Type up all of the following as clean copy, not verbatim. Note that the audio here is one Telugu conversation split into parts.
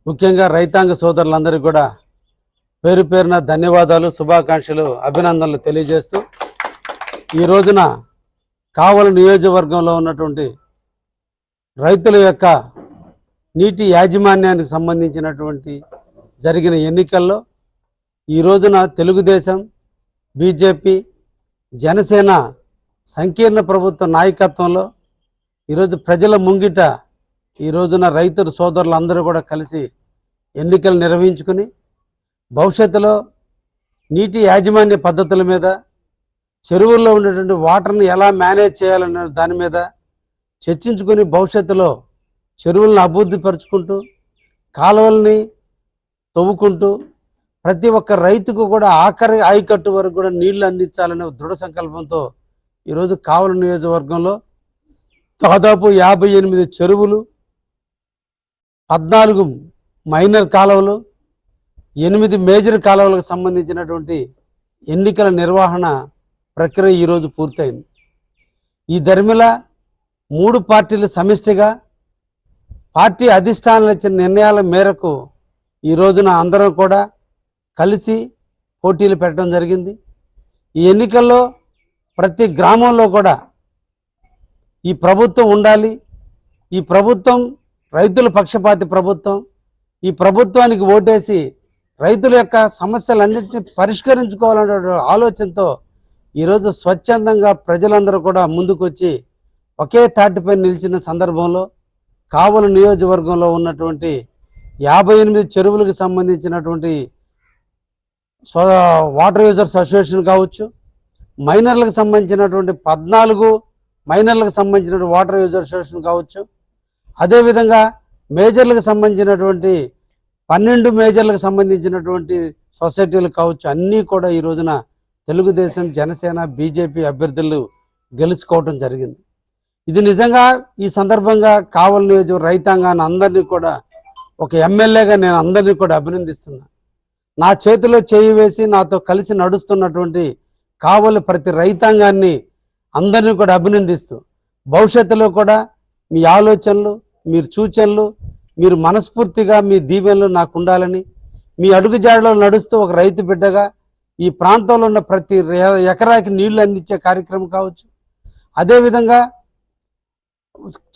ముఖ్యంగా రైతాంగ సోదరులందరికీ కూడా పేరు పేరున ధన్యవాదాలు, శుభాకాంక్షలు, అభినందనలు తెలియజేస్తూ ఈ రోజున కావలి నియోజకవర్గంలో ఉన్నటువంటి రైతుల యొక్క నీటి యాజమాన్యానికి సంబంధించినటువంటి జరిగిన ఎన్నికల్లో ఈ రోజున తెలుగుదేశం, బీజేపీ, జనసేన సంకీర్ణ ప్రభుత్వ నాయకత్వంలో ఈరోజు ప్రజల ముంగిట ఈ రోజున రైతుల సోదరులందరూ కూడా కలిసి ఎన్నికలు నిర్వహించుకుని భవిష్యత్తులో నీటి యాజమాన్య పద్ధతుల మీద, చెరువుల్లో ఉన్నటువంటి వాటర్ని ఎలా మేనేజ్ చేయాలనే దాని మీద చర్చించుకుని భవిష్యత్తులో చెరువులను అభివృద్ధి పరుచుకుంటూ కాలువల్ని తవ్వుకుంటూ ప్రతి ఒక్క రైతుకు కూడా ఆఖరి ఆయకట్టు వరకు కూడా నీళ్లు అందించాలనే దృఢ సంకల్పంతో ఈరోజు కావలి నియోజకవర్గంలో దాదాపు 58 చెరువులు, 14 మైనర్ కాలువలు, 8 మేజర్ కాలువలకు సంబంధించినటువంటి ఎన్నికల నిర్వహణ ప్రక్రియ ఈరోజు పూర్తయింది. ఈ ధర్మిల 3 పార్టీలు సమిష్టిగా పార్టీ అధిష్టానాలు ఇచ్చిన నిర్ణయాల మేరకు ఈ రోజున అందరం కూడా కలిసి పోటీలు పెట్టడం జరిగింది. ఈ ఎన్నికల్లో ప్రతి గ్రామంలో కూడా ఈ ప్రభుత్వం ఉండాలి, ఈ ప్రభుత్వం రైతుల పక్షపాతి ప్రభుత్వం, ఈ ప్రభుత్వానికి ఓటేసి రైతుల యొక్క సమస్యలన్నింటినీ పరిష్కరించుకోవాలనే ఆలోచనతో ఈరోజు స్వచ్ఛందంగా ప్రజలందరూ కూడా ముందుకొచ్చి ఒకే తాటిపై నిలిచిన సందర్భంలో కావలి నియోజకవర్గంలో ఉన్నటువంటి 58 చెరువులకు సంబంధించినటువంటి వాటర్ యూజర్స్ అసోసియేషన్ కావచ్చు, మైనర్లకు సంబంధించినటువంటి 14 మైనర్లకు సంబంధించిన వాటర్ యూజర్స్ అసోసియేషన్ కావచ్చు, అదేవిధంగా మేజర్లకు సంబంధించినటువంటి 12 మేజర్లకు సంబంధించినటువంటి సొసైటీలు కావచ్చు, అన్నీ కూడా ఈ రోజున తెలుగుదేశం, జనసేన, బీజేపీ అభ్యర్థులు గెలుచుకోవటం జరిగింది. ఇది నిజంగా ఈ సందర్భంగా కావలి నియోజక రైతాంగాన్ని అందరినీ కూడా ఒక ఎమ్మెల్యేగా నేను అందరినీ కూడా అభినందిస్తున్నా. నా చేతిలో చేయి వేసి నాతో కలిసి నడుస్తున్నటువంటి కావలి ప్రతి రైతాంగాన్ని అందరినీ కూడా అభినందిస్తూ భవిష్యత్తులో కూడా మీ ఆలోచనలు, మీరు సూచనలు, మీరు మనస్ఫూర్తిగా మీ దీవెనలు నాకు ఉండాలని, మీ అడుగుజాడలో నడుస్తూ ఒక రైతు బిడ్డగా ఈ ప్రాంతంలో ఉన్న ప్రతి ఎకరాకి నీళ్లు అందించే కార్యక్రమం కావచ్చు, అదేవిధంగా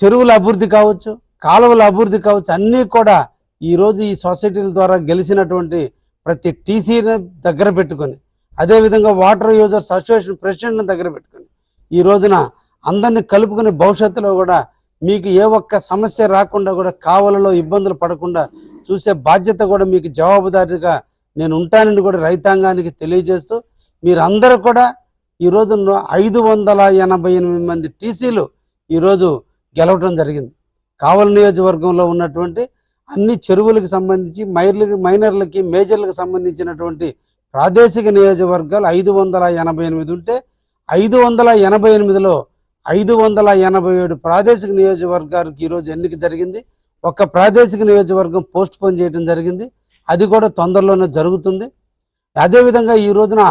చెరువుల అభివృద్ధి కావచ్చు, కాలువల అభివృద్ధి కావచ్చు, అన్నీ కూడా ఈరోజు ఈ సొసైటీల ద్వారా గెలిచినటువంటి ప్రతి టీసీని దగ్గర పెట్టుకొని, అదేవిధంగా వాటర్ యూజర్స్ అసోసియేషన్ ప్రెసిడెంట్ని దగ్గర పెట్టుకొని ఈ రోజున అందరినీ కలుపుకుని భవిష్యత్తులో కూడా మీకు ఏ ఒక్క సమస్య రాకుండా కూడా కావలిలో ఇబ్బందులు పడకుండా చూసే బాధ్యత కూడా మీకు జవాబుదారీగా నేను ఉంటానని కూడా రైతాంగానికి తెలియజేస్తూ మీరందరూ కూడా ఈరోజు 588 మంది టీసీలు ఈరోజు గెలవడం జరిగింది. కావలి నియోజకవర్గంలో ఉన్నటువంటి అన్ని చెరువులకు సంబంధించి మైనర్లకి, మేజర్లకు సంబంధించినటువంటి ప్రాదేశిక నియోజకవర్గాలు 588 ఉంటే 588లో 587 ప్రాదేశిక నియోజకవర్గాలకు ఈరోజు ఎన్నిక జరిగింది. ఒక ప్రాదేశిక నియోజకవర్గం పోస్ట్ పోన్ చేయడం జరిగింది, అది కూడా తొందరలోనే జరుగుతుంది. అదేవిధంగా ఈ రోజున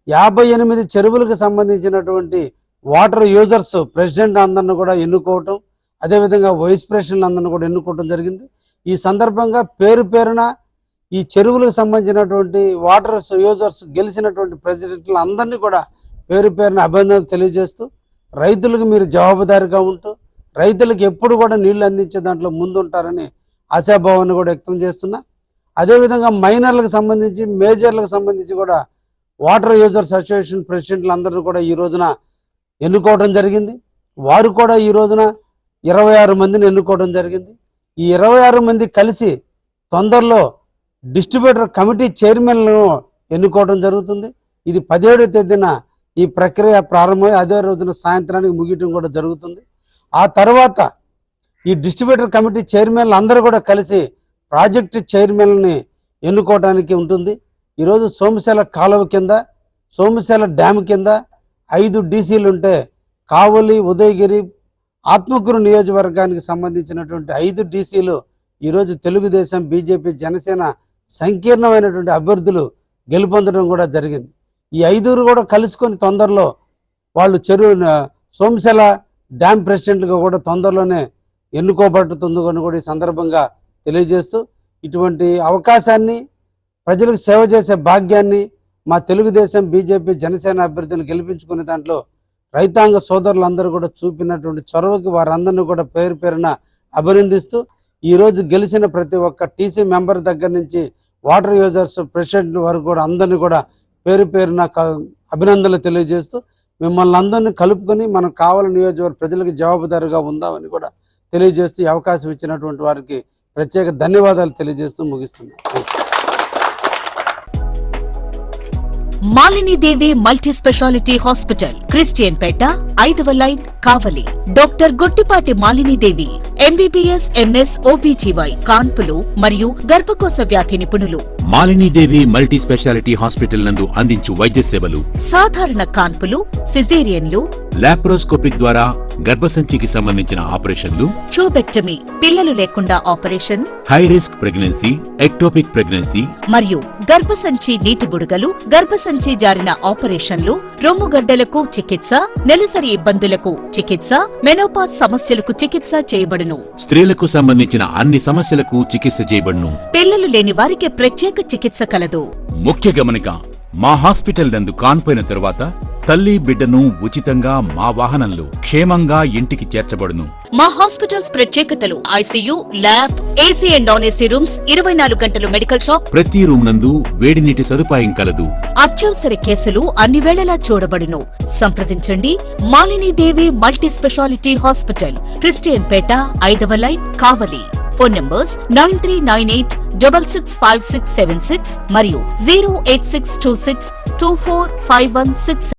58 చెరువులకు సంబంధించినటువంటి వాటర్ యూజర్స్ ప్రెసిడెంట్ అందరిని కూడా ఎన్నుకోవటం, అదేవిధంగా వైస్ ప్రెసిడెంట్ అందరిని కూడా ఎన్నుకోవటం జరిగింది. ఈ సందర్భంగా పేరు పేరున ఈ చెరువులకు సంబంధించినటువంటి వాటర్ యూజర్స్ గెలిచినటువంటి ప్రెసిడెంట్లు అందరినీ కూడా పేరు పేరున అభినందనలు తెలియజేస్తూ రైతులకు మీరు జవాబుదారీగా ఉంటూ రైతులకు ఎప్పుడు కూడా నీళ్లు అందించే దాంట్లో ముందుంటారని ఆశాభావాన్ని కూడా వ్యక్తం చేస్తున్నా. అదేవిధంగా మైనర్లకు సంబంధించి, మేజర్లకు సంబంధించి కూడా వాటర్ యూజర్స్ అసోసియేషన్ ప్రెసిడెంట్లు అందరూ కూడా ఈ రోజున ఎన్నుకోవడం జరిగింది. వారు కూడా ఈ రోజున 26 మందిని ఎన్నుకోవడం జరిగింది. ఈ 26 మంది కలిసి తొందరలో డిస్ట్రిబ్యూటర్ కమిటీ చైర్మన్లను ఎన్నుకోవడం జరుగుతుంది. ఇది 17వ తేదీన ఈ ప్రక్రియ ప్రారంభమై అదే రోజున సాయంత్రానికి ముగియటం కూడా జరుగుతుంది. ఆ తర్వాత ఈ డిస్ట్రిబ్యూటర్ కమిటీ చైర్మన్లు అందరూ కూడా కలిసి ప్రాజెక్టు చైర్మన్ని ఎన్నుకోవడానికి ఉంటుంది. ఈరోజు సోమశేల కాలువ కింద, సోమశేల డ్యామ్ కింద 5 డీసీలు ఉంటే కావలి, ఉదయగిరి, ఆత్మకూరు నియోజకవర్గానికి సంబంధించినటువంటి 5 డీసీలు ఈరోజు తెలుగుదేశం, బీజేపీ, జనసేన సంకీర్ణమైనటువంటి అభ్యర్థులు గెలుపొందడం కూడా జరిగింది. ఈ 5 కూడా కలుసుకొని తొందరలో వాళ్ళు సోమశేల డ్యామ్ ప్రెసిడెంట్గా కూడా తొందరలోనే ఎన్నుకోబడుతుంది అని కూడా ఈ సందర్భంగా తెలియజేస్తూ ఇటువంటి అవకాశాన్ని, ప్రజలకు సేవ చేసే భాగ్యాన్ని మా తెలుగుదేశం, బీజేపీ, జనసేన అభ్యర్థులు గెలిపించుకునే దాంట్లో రైతాంగ సోదరులందరూ కూడా చూపినటువంటి చొరవకి వారందరినీ కూడా పేరు పేరున అభినందిస్తూ, ఈరోజు గెలిచిన ప్రతి ఒక్క టీసీ మెంబర్ దగ్గర నుంచి వాటర్ యూజర్స్ ప్రెసిడెంట్ వరకు కూడా అందరినీ కూడా పేరు పేరున అభినందనలు తెలియజేస్తూ, మిమ్మల్ని అందరినీ కలుపుకొని మనం కావలి నియోజకవర్గ ప్రజలకు జవాబుదారుగా ఉందామని కూడా తెలియజేస్తూ, ఈ అవకాశం ఇచ్చినటువంటి వారికి ప్రత్యేక ధన్యవాదాలు తెలియజేస్తూ ముగిస్తున్నాను. మాలిని దేవి మల్టీ స్పెషాలిటీ హాస్పిటల్, క్రిస్టియన్ పేట, 5వ లైన్, కావలి. డాక్టర్ గుట్టిపాటి మాలిని దేవి ఎంబీబీఎస్, ఎంఎస్, ఓబీజీవై, కాన్పులు మరియు గర్భకోశ వ్యాధి నిపుణులు. మాలినీదేవి మల్టీ స్పెషాలిటీ హాస్పిటల్ నందు అందించు వైద్య సేవలు: సాధారణ కాన్పులు, సిజేరియన్లు, లాప్రోస్కోపిక్ ద్వారా గర్భసంచికి సంబంధించిన ఆపరేషన్లు, ట్యూబెక్టమీ, పిల్లలు లేకుండా operation, high risk pregnancy, ectopic pregnancy మరియు గర్భసంచి నీటి బుడగలు, గర్భసంచి జారిన ఆపరేషన్లు, రొమ్ముగడ్డలకు చికిత్స, నెలసరి ఇబ్బందులకు చికిత్స, మెనోపాజ్ సమస్యలకు చికిత్స చేయబడును. స్త్రీలకు సంబంధించిన అన్ని సమస్యలకు చికిత్స చేయబడును. పిల్లలు లేని వారికి ప్రత్యేక చికిత్స కలదు. ముఖ్య గమనిక: మా హాస్పిటల్ నందు కాన్పోయిన తరువాత తల్లి బిడ్డను ఉచితంగా మా వాహనంలో క్షేమంగా ఇంటికి చేర్చబడును. మా హాస్పిటల్స్ ప్రత్యేకతలు: ICU, lab, AC and non AC rooms, 24 గంటలు మెడికల్ షాప్, ప్రతి రూమ్ నందు వేడి నీటి సదుపాయం కలదు. అత్యవసర కేసులు అన్ని వేళలా చూడబడును. సంప్రదించండి. మాలిని దేవి మల్టీ స్పెషాలిటీ హాస్పిటల్, క్రిస్టియన్ పేట, 5వ లైన్, కావలి. ఫోన్ నంబర్స్ 9398665676 మరియు 08626245166.